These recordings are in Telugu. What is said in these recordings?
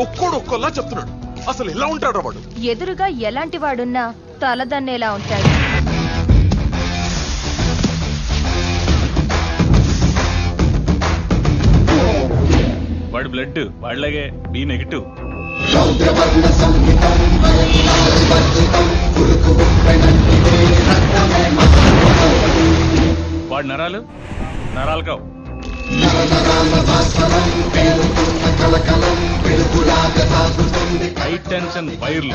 ఒక్కోడు ఒక్కోలా చెప్తున్నాడు. అసలు ఎలా ఉంటాడు వాడు? ఎదురుగా ఎలాంటి వాడున్నా తలదన్నేలా ఉంటాడు. వాడి బ్లడ్ వాళ్ళగే బి నెగిటివ్. వాడి నరాలు నరాలు కావు. హై టెన్షన్ వైర్లు.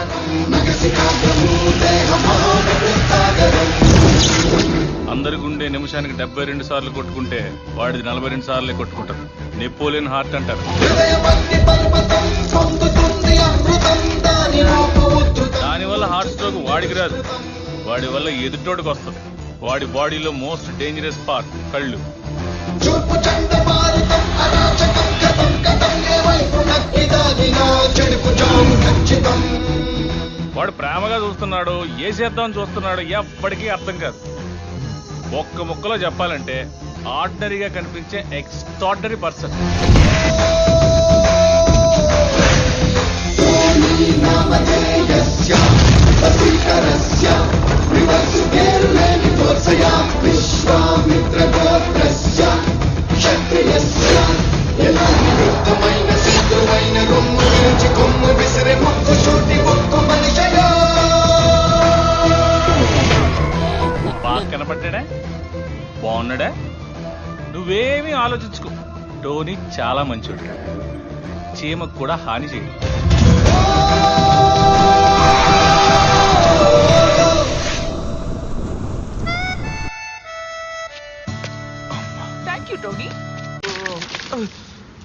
అందరి గుండె నిమిషానికి 72 సార్లు కొట్టుకుంటే వాడిది 42 సార్లే కొట్టుకుంటారు. నెపోలియన్ హార్ట్ అంటారు. దానివల్ల హార్ట్ స్ట్రోక్ వాడికి రాదు, వాడి వల్ల ఎదుటోడికి వస్తుంది. వాడి బాడీలో మోస్ట్ డేంజరస్ పార్ట్ కళ్ళు. వాడు ప్రేమగా చూస్తున్నాడు, ఏ చేద్దాం చూస్తున్నాడు ఎప్పటికీ అర్థం కాదు. ఒక్క ముక్కలో చెప్పాలంటే ఆర్డినరీగా కనిపించే ఎక్స్ట్రార్డినరీ పర్సన్. బాగా కనపడ్డా? బాగున్నాడా? నువ్వేమీ ఆలోచించుకో. టోనీ చాలా మంచోడు, చీమకు కూడా హాని చేయడు.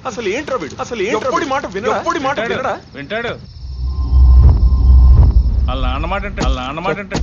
అసలు ఏంట్రా వీడు? అసలు ఎప్పటి మాట వినడా? వింటాడు. వాళ్ళ నాన్న మాట అంటే